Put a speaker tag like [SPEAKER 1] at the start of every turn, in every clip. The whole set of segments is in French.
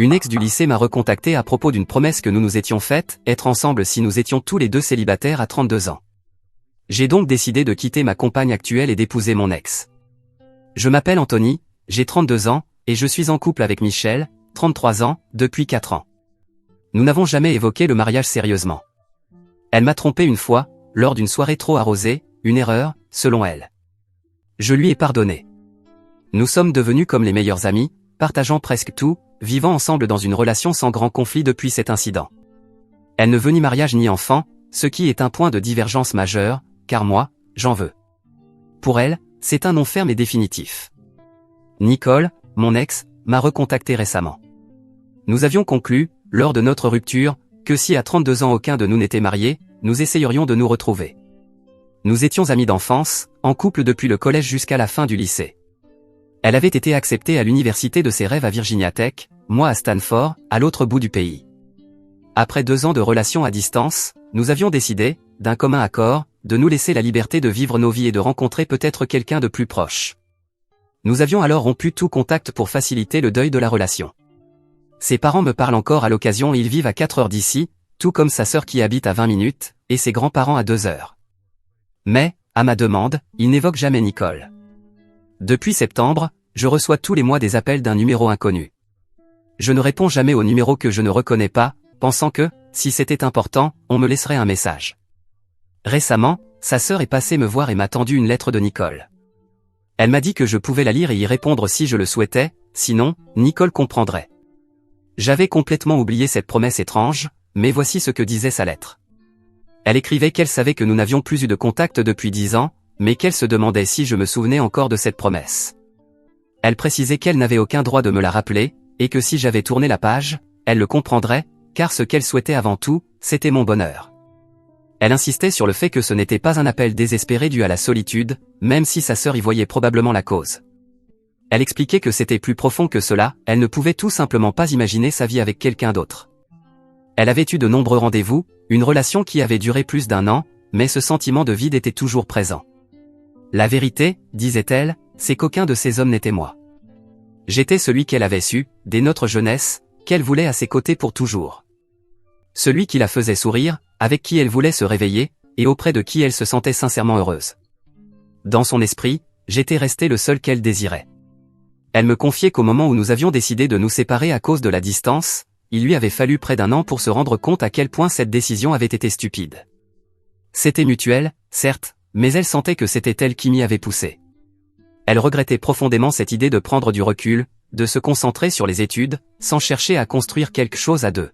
[SPEAKER 1] Une ex du lycée m'a recontacté à propos d'une promesse que nous nous étions faite, être ensemble si nous étions tous les deux célibataires à 32 ans. J'ai donc décidé de quitter ma compagne actuelle et d'épouser mon ex. Je m'appelle Anthony, j'ai 32 ans, et je suis en couple avec Michel, 33 ans, depuis 4 ans. Nous n'avons jamais évoqué le mariage sérieusement. Elle m'a trompé une fois, lors d'une soirée trop arrosée, une erreur, selon elle. Je lui ai pardonné. Nous sommes devenus comme les meilleurs amis, partageant presque tout, vivant ensemble dans une relation sans grand conflit depuis cet incident. Elle ne veut ni mariage ni enfant, ce qui est un point de divergence majeur, car moi, j'en veux. Pour elle, c'est un non ferme et définitif. Nicole, mon ex, m'a recontacté récemment. Nous avions conclu, lors de notre rupture, que si à 32 ans aucun de nous n'était marié, nous essayerions de nous retrouver. Nous étions amis d'enfance, en couple depuis le collège jusqu'à la fin du lycée. Elle avait été acceptée à l'université de ses rêves à Virginia Tech, moi à Stanford, à l'autre bout du pays. Après 2 ans de relation à distance, nous avions décidé, d'un commun accord, de nous laisser la liberté de vivre nos vies et de rencontrer peut-être quelqu'un de plus proche. Nous avions alors rompu tout contact pour faciliter le deuil de la relation. Ses parents me parlent encore à l'occasion et ils vivent à 4 heures d'ici, tout comme sa sœur qui habite à 20 minutes, et ses grands-parents à 2 heures. Mais, à ma demande, ils n'évoquent jamais Nicole. Depuis septembre, je reçois tous les mois des appels d'un numéro inconnu. Je ne réponds jamais au numéro que je ne reconnais pas, pensant que, si c'était important, on me laisserait un message. Récemment, sa sœur est passée me voir et m'a tendu une lettre de Nicole. Elle m'a dit que je pouvais la lire et y répondre si je le souhaitais, sinon, Nicole comprendrait. J'avais complètement oublié cette promesse étrange, mais voici ce que disait sa lettre. Elle écrivait qu'elle savait que nous n'avions plus eu de contact depuis 10 ans, mais qu'elle se demandait si je me souvenais encore de cette promesse. Elle précisait qu'elle n'avait aucun droit de me la rappeler, et que si j'avais tourné la page, elle le comprendrait, car ce qu'elle souhaitait avant tout, c'était mon bonheur. Elle insistait sur le fait que ce n'était pas un appel désespéré dû à la solitude, même si sa sœur y voyait probablement la cause. Elle expliquait que c'était plus profond que cela, elle ne pouvait tout simplement pas imaginer sa vie avec quelqu'un d'autre. Elle avait eu de nombreux rendez-vous, une relation qui avait duré plus d'1 an, mais ce sentiment de vide était toujours présent. La vérité, disait-elle, c'est qu'aucun de ces hommes n'était moi. J'étais celui qu'elle avait su, dès notre jeunesse, qu'elle voulait à ses côtés pour toujours. Celui qui la faisait sourire, avec qui elle voulait se réveiller, et auprès de qui elle se sentait sincèrement heureuse. Dans son esprit, j'étais resté le seul qu'elle désirait. Elle me confiait qu'au moment où nous avions décidé de nous séparer à cause de la distance, il lui avait fallu près d'1 an pour se rendre compte à quel point cette décision avait été stupide. C'était mutuel, certes, mais elle sentait que c'était elle qui m'y avait poussé. Elle regrettait profondément cette idée de prendre du recul, de se concentrer sur les études, sans chercher à construire quelque chose à deux.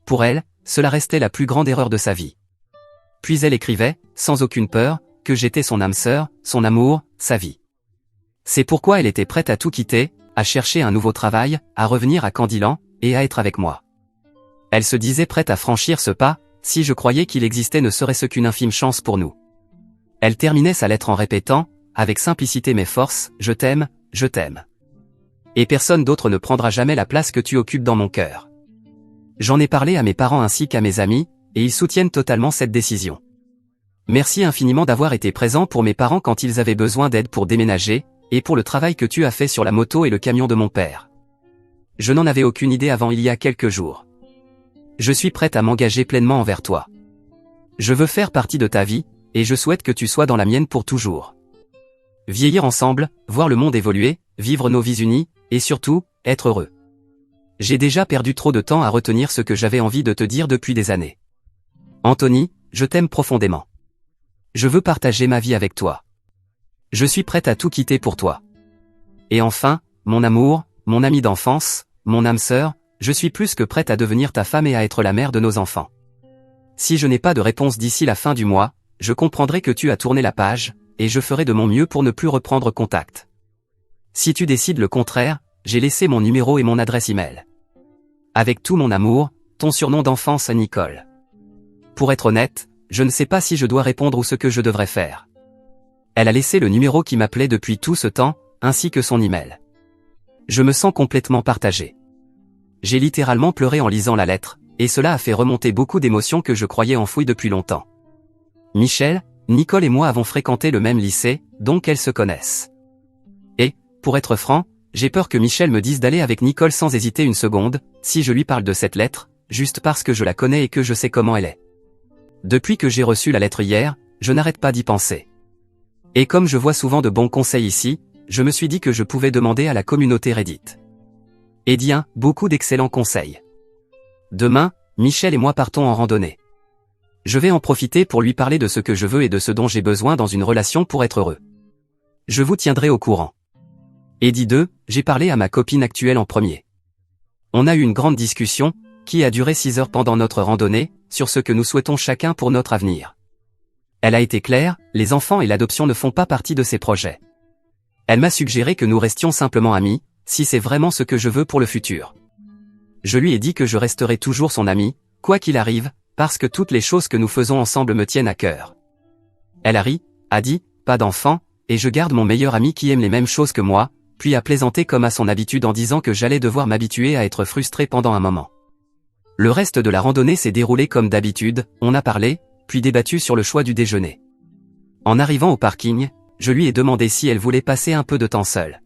[SPEAKER 1] Pour elle, cela restait la plus grande erreur de sa vie. Puis elle écrivait, sans aucune peur, que j'étais son âme sœur, son amour, sa vie. C'est pourquoi elle était prête à tout quitter, à chercher un nouveau travail, à revenir à Candilan, et à être avec moi. Elle se disait prête à franchir ce pas, si je croyais qu'il existait ne serait-ce qu'une infime chance pour nous. Elle terminait sa lettre en répétant, avec simplicité mais force, je t'aime, je t'aime. Et personne d'autre ne prendra jamais la place que tu occupes dans mon cœur. J'en ai parlé à mes parents ainsi qu'à mes amis, et ils soutiennent totalement cette décision. Merci infiniment d'avoir été présent pour mes parents quand ils avaient besoin d'aide pour déménager, et pour le travail que tu as fait sur la moto et le camion de mon père. Je n'en avais aucune idée avant il y a quelques jours. Je suis prête à m'engager pleinement envers toi. Je veux faire partie de ta vie, et je souhaite que tu sois dans la mienne pour toujours. Vieillir ensemble, voir le monde évoluer, vivre nos vies unies, et surtout, être heureux. J'ai déjà perdu trop de temps à retenir ce que j'avais envie de te dire depuis des années. Anthony, je t'aime profondément. Je veux partager ma vie avec toi. Je suis prête à tout quitter pour toi. Et enfin, mon amour, mon ami d'enfance, mon âme sœur, je suis plus que prête à devenir ta femme et à être la mère de nos enfants. Si je n'ai pas de réponse d'ici la fin du mois, je comprendrai que tu as tourné la page, et je ferai de mon mieux pour ne plus reprendre contact. Si tu décides le contraire, j'ai laissé mon numéro et mon adresse email. Avec tout mon amour, ton surnom d'enfance Nicole. Pour être honnête, je ne sais pas si je dois répondre ou ce que je devrais faire. Elle a laissé le numéro qui m'appelait depuis tout ce temps, ainsi que son email. Je me sens complètement partagé. J'ai littéralement pleuré en lisant la lettre, et cela a fait remonter beaucoup d'émotions que je croyais enfouies depuis longtemps. Michel, Nicole et moi avons fréquenté le même lycée, donc elles se connaissent. Et, pour être franc, j'ai peur que Michel me dise d'aller avec Nicole sans hésiter une seconde, si je lui parle de cette lettre, juste parce que je la connais et que je sais comment elle est. Depuis que j'ai reçu la lettre hier, je n'arrête pas d'y penser. Et comme je vois souvent de bons conseils ici, je me suis dit que je pouvais demander à la communauté Reddit. Beaucoup d'excellents conseils. Demain, Michel et moi partons en randonnée. Je vais en profiter pour lui parler de ce que je veux et de ce dont j'ai besoin dans une relation pour être heureux. Je vous tiendrai au courant. Eddie 2, j'ai parlé à ma copine actuelle en premier. On a eu une grande discussion, qui a duré 6 heures pendant notre randonnée, sur ce que nous souhaitons chacun pour notre avenir. Elle a été claire, les enfants et l'adoption ne font pas partie de ses projets. Elle m'a suggéré que nous restions simplement amis, si c'est vraiment ce que je veux pour le futur. Je lui ai dit que je resterai toujours son ami, quoi qu'il arrive, parce que toutes les choses que nous faisons ensemble me tiennent à cœur. Elle a ri, a dit, pas d'enfant, et je garde mon meilleur ami qui aime les mêmes choses que moi, puis a plaisanté comme à son habitude en disant que j'allais devoir m'habituer à être frustré pendant un moment. Le reste de la randonnée s'est déroulé comme d'habitude, on a parlé, puis débattu sur le choix du déjeuner. En arrivant au parking, je lui ai demandé si elle voulait passer un peu de temps seule.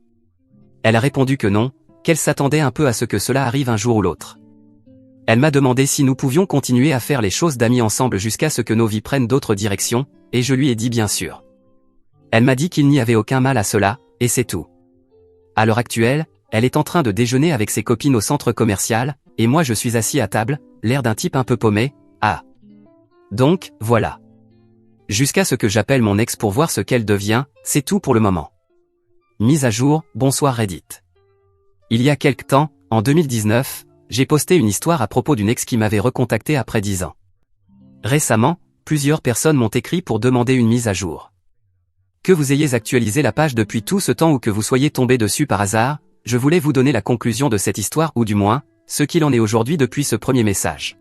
[SPEAKER 1] Elle a répondu que non, qu'elle s'attendait un peu à ce que cela arrive un jour ou l'autre. Elle m'a demandé si nous pouvions continuer à faire les choses d'amis ensemble jusqu'à ce que nos vies prennent d'autres directions, et je lui ai dit bien sûr. Elle m'a dit qu'il n'y avait aucun mal à cela, et c'est tout. À l'heure actuelle, elle est en train de déjeuner avec ses copines au centre commercial, et moi je suis assis à table, l'air d'un type un peu paumé, ah. Donc, voilà. Jusqu'à ce que j'appelle mon ex pour voir ce qu'elle devient, c'est tout pour le moment. Mise à jour, bonsoir Reddit. Il y a quelque temps, en 2019, j'ai posté une histoire à propos d'une ex qui m'avait recontacté après 10 ans. Récemment, plusieurs personnes m'ont écrit pour demander une mise à jour. Que vous ayez actualisé la page depuis tout ce temps ou que vous soyez tombé dessus par hasard, je voulais vous donner la conclusion de cette histoire ou du moins, ce qu'il en est aujourd'hui depuis ce premier message.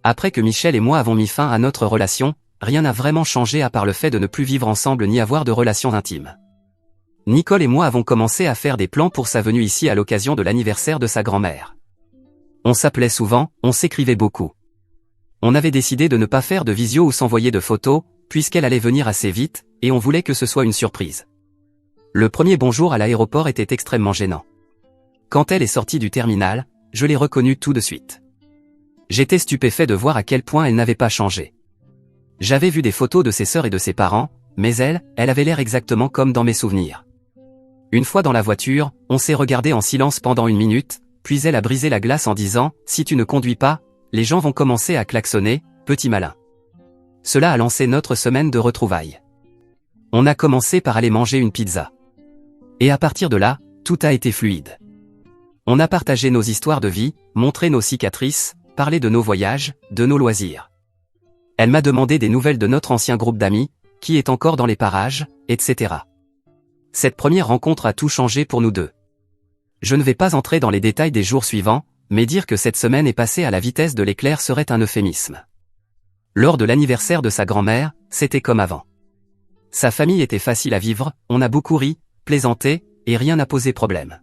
[SPEAKER 1] Après que Michel et moi avons mis fin à notre relation, rien n'a vraiment changé à part le fait de ne plus vivre ensemble ni avoir de relations intimes. Nicole et moi avons commencé à faire des plans pour sa venue ici à l'occasion de l'anniversaire de sa grand-mère. On s'appelait souvent, on s'écrivait beaucoup. On avait décidé de ne pas faire de visio ou s'envoyer de photos, puisqu'elle allait venir assez vite, et on voulait que ce soit une surprise. Le premier bonjour à l'aéroport était extrêmement gênant. Quand elle est sortie du terminal, je l'ai reconnue tout de suite. J'étais stupéfait de voir à quel point elle n'avait pas changé. J'avais vu des photos de ses sœurs et de ses parents, mais elle avait l'air exactement comme dans mes souvenirs. Une fois dans la voiture, on s'est regardé en silence pendant 1 minute, puis elle a brisé la glace en disant « Si tu ne conduis pas, les gens vont commencer à klaxonner, petit malin ». Cela a lancé notre semaine de retrouvailles. On a commencé par aller manger une pizza. Et à partir de là, tout a été fluide. On a partagé nos histoires de vie, montré nos cicatrices, parlé de nos voyages, de nos loisirs. Elle m'a demandé des nouvelles de notre ancien groupe d'amis, qui est encore dans les parages, etc. Cette première rencontre a tout changé pour nous deux. Je ne vais pas entrer dans les détails des jours suivants, mais dire que cette semaine est passée à la vitesse de l'éclair serait un euphémisme. Lors de l'anniversaire de sa grand-mère, c'était comme avant. Sa famille était facile à vivre, on a beaucoup ri, plaisanté, et rien n'a posé problème.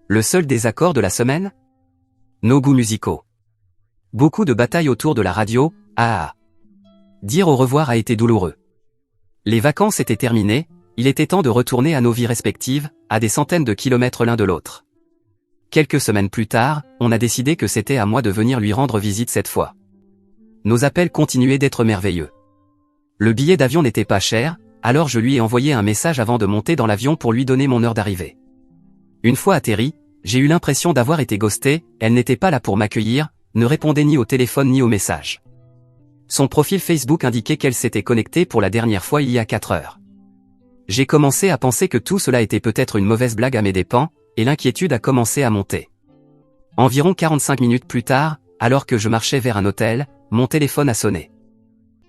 [SPEAKER 1] Le seul désaccord de la semaine ? Nos goûts musicaux. Beaucoup de batailles autour de la radio, Dire au revoir a été douloureux. Les vacances étaient terminées, il était temps de retourner à nos vies respectives, à des centaines de kilomètres l'un de l'autre. Quelques semaines plus tard, on a décidé que c'était à moi de venir lui rendre visite cette fois. Nos appels continuaient d'être merveilleux. Le billet d'avion n'était pas cher, alors je lui ai envoyé un message avant de monter dans l'avion pour lui donner mon heure d'arrivée. Une fois atterri, j'ai eu l'impression d'avoir été ghosté, elle n'était pas là pour m'accueillir, ne répondait ni au téléphone ni aux messages. Son profil Facebook indiquait qu'elle s'était connectée pour la dernière fois il y a 4 heures. J'ai commencé à penser que tout cela était peut-être une mauvaise blague à mes dépens, et l'inquiétude a commencé à monter. Environ 45 minutes plus tard, alors que je marchais vers un hôtel, mon téléphone a sonné.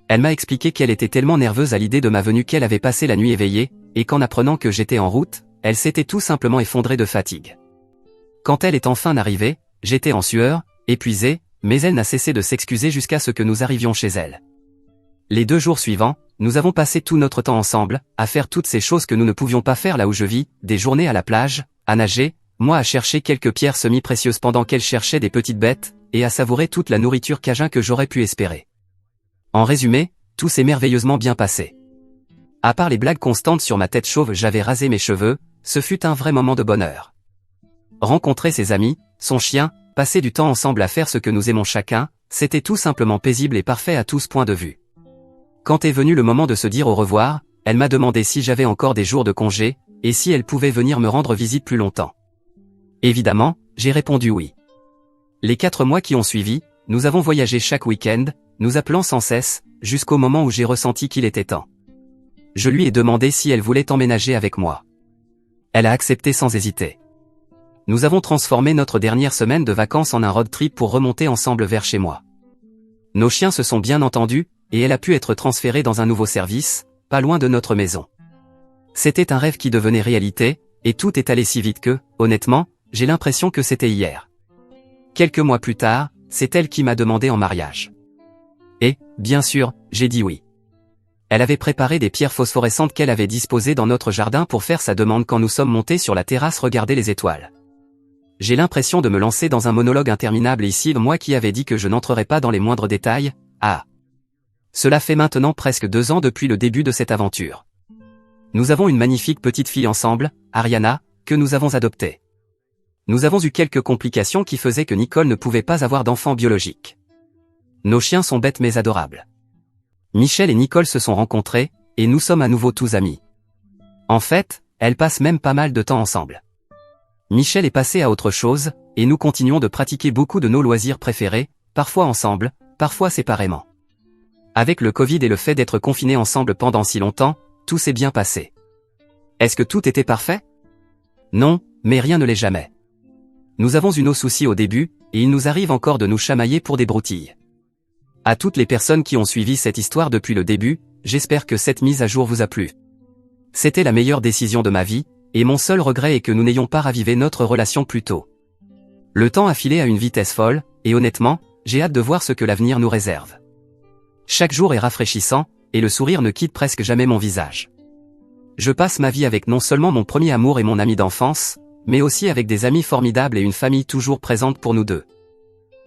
[SPEAKER 1] Elle m'a expliqué qu'elle était tellement nerveuse à l'idée de ma venue qu'elle avait passé la nuit éveillée, et qu'en apprenant que j'étais en route, elle s'était tout simplement effondrée de fatigue. Quand elle est enfin arrivée, j'étais en sueur, épuisé, mais elle n'a cessé de s'excuser jusqu'à ce que nous arrivions chez elle. Les 2 jours suivants, nous avons passé tout notre temps ensemble, à faire toutes ces choses que nous ne pouvions pas faire là où je vis, des journées à la plage, à nager, moi à chercher quelques pierres semi-précieuses pendant qu'elle cherchait des petites bêtes, et à savourer toute la nourriture cajun que j'aurais pu espérer. En résumé, tout s'est merveilleusement bien passé. À part les blagues constantes sur ma tête chauve, j'avais rasé mes cheveux, ce fut un vrai moment de bonheur. Rencontrer ses amis, son chien, passer du temps ensemble à faire ce que nous aimons chacun, c'était tout simplement paisible et parfait à tous points de vue. Quand est venu le moment de se dire au revoir, elle m'a demandé si j'avais encore des jours de congé, et si elle pouvait venir me rendre visite plus longtemps. Évidemment, j'ai répondu oui. Les 4 mois qui ont suivi, nous avons voyagé chaque week-end, nous appelant sans cesse, jusqu'au moment où j'ai ressenti qu'il était temps. Je lui ai demandé si elle voulait emménager avec moi. Elle a accepté sans hésiter. Nous avons transformé notre dernière semaine de vacances en un road trip pour remonter ensemble vers chez moi. Nos chiens se sont bien entendus, et elle a pu être transférée dans un nouveau service, pas loin de notre maison. C'était un rêve qui devenait réalité, et tout est allé si vite que, honnêtement, j'ai l'impression que c'était hier. Quelques mois plus tard, c'est elle qui m'a demandé en mariage. Et, bien sûr, j'ai dit oui. Elle avait préparé des pierres phosphorescentes qu'elle avait disposées dans notre jardin pour faire sa demande quand nous sommes montés sur la terrasse regarder les étoiles. J'ai l'impression de me lancer dans un monologue interminable ici, moi qui avais dit que je n'entrerais pas dans les moindres détails. Cela fait maintenant presque 2 ans depuis le début de cette aventure. Nous avons une magnifique petite fille ensemble, Ariana, que nous avons adoptée. Nous avons eu quelques complications qui faisaient que Nicole ne pouvait pas avoir d'enfant biologique. Nos chiens sont bêtes mais adorables. Michel et Nicole se sont rencontrés, et nous sommes à nouveau tous amis. En fait, elles passent même pas mal de temps ensemble. Michel est passé à autre chose, et nous continuons de pratiquer beaucoup de nos loisirs préférés, parfois ensemble, parfois séparément. Avec le Covid et le fait d'être confinés ensemble pendant si longtemps, tout s'est bien passé. Est-ce que tout était parfait? Non, mais rien ne l'est jamais. Nous avons eu nos soucis au début, et il nous arrive encore de nous chamailler pour des broutilles. À toutes les personnes qui ont suivi cette histoire depuis le début, j'espère que cette mise à jour vous a plu. C'était la meilleure décision de ma vie, et mon seul regret est que nous n'ayons pas ravivé notre relation plus tôt. Le temps a filé à une vitesse folle, et honnêtement, j'ai hâte de voir ce que l'avenir nous réserve. Chaque jour est rafraîchissant, et le sourire ne quitte presque jamais mon visage. Je passe ma vie avec non seulement mon premier amour et mon ami d'enfance, mais aussi avec des amis formidables et une famille toujours présente pour nous deux.